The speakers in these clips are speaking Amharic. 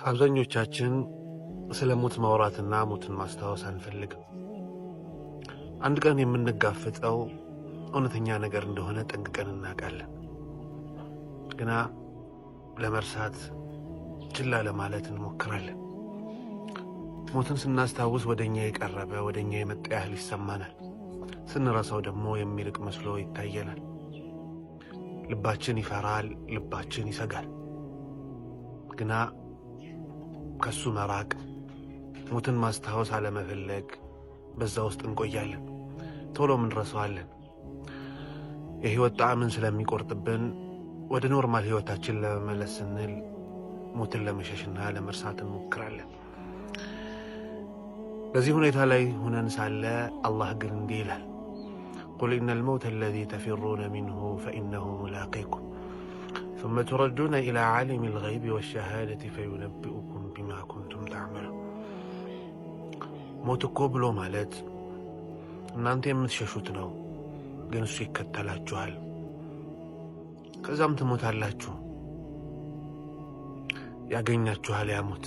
አብዛኞቻችን ስለ ሞት ማውራትና ሞትን ማስታወስ አንፈልግም። አንድ ቀን የምንጋፈጠው እውነተኛ ነገር እንደሆነ ጠንቅቀን እናውቃለን። ግና ለመርሳት ችላ ለማለት እንሞክራለን። ሞትን ስናስታውስ ወደኛ የቀረበ ወደኛ የመጣ ያህል ይሰማናል። ስንረሳው ደግሞ የሚርቅ መስሎ ይታየናል። ልባችን ይፈራል፣ ልባችን ይሰጋል። ግና ከሱ መራቅ፣ ሞትን ማስታወስ አለመፈለግ፣ በዛ ውስጥ እንቆያለን። ቶሎ እንረሳዋለን። የህይወት ጣዕምን ስለሚቆርጥብን ወደ ኖርማል ህይወታችን ለመመለስ ስንል ሞትን ለመሸሽና ለመርሳት እንሞክራለን። በዚህ ሁኔታ ላይ ሆነን ሳለ አላህ ግን እንዲህ ይላል፣ ቁል ኢነል መውተ አለዚ ተፊሩነ ሚንሁ ፈኢነሁ ሙላቂኩም ثم تردون إلى عالم الغيب والشهادة فينبئكم بما كنتم تعملون። ሞት እኮ ብሎ ማለት እናንተ የምትሸሹት ነው፣ ግን እሱ ይከተላችኋል። ከዛም ትሞታላችሁ፣ ያገኛችኋል ያ ሞት።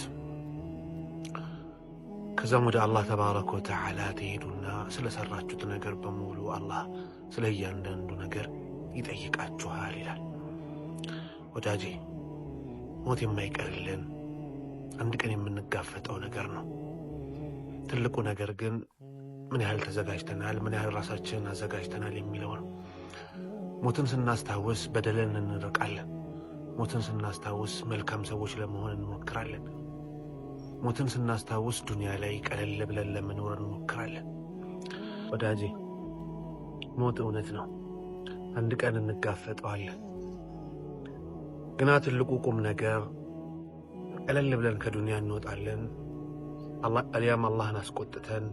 ከዛም ወደ አላህ ተባረከ ወተዓላ ትሄዱና ስለሰራችሁት ነገር በሙሉ አላህ ስለ እያንዳንዱ ነገር ይጠይቃችኋል ይላል። ወዳጄ፣ ሞት የማይቀርልን አንድ ቀን የምንጋፈጠው ነገር ነው። ትልቁ ነገር ግን ምን ያህል ተዘጋጅተናል፣ ምን ያህል ራሳችንን አዘጋጅተናል የሚለው ነው። ሞትን ስናስታውስ በደልን እንርቃለን። ሞትን ስናስታውስ መልካም ሰዎች ለመሆን እንሞክራለን። ሞትን ስናስታውስ ዱንያ ላይ ቀለል ብለን ለመኖር እንሞክራለን። ወዳጄ፣ ሞት እውነት ነው፣ አንድ ቀን እንጋፈጠዋለን። ግና ትልቁ ቁም ነገር ቀለል ብለን ከዱንያ እንወጣለን አልያም አላህን አስቆጥተን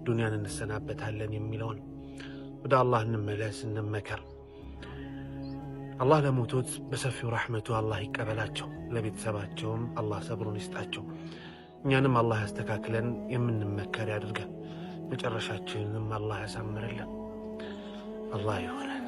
ዱንያን እንሰናበታለን የሚለው ነው። ወደ አላህ እንመለስ፣ እንመከር። አላህ ለሞቱት በሰፊው ረሕመቱ አላህ ይቀበላቸው፣ ለቤተሰባቸውም አላህ ሰብሩን ይስጣቸው። እኛንም አላህ ያስተካክለን፣ የምንመከር ያድርገን፣ መጨረሻችንንም አላህ ያሳምርልን። አላህ ይሆነን።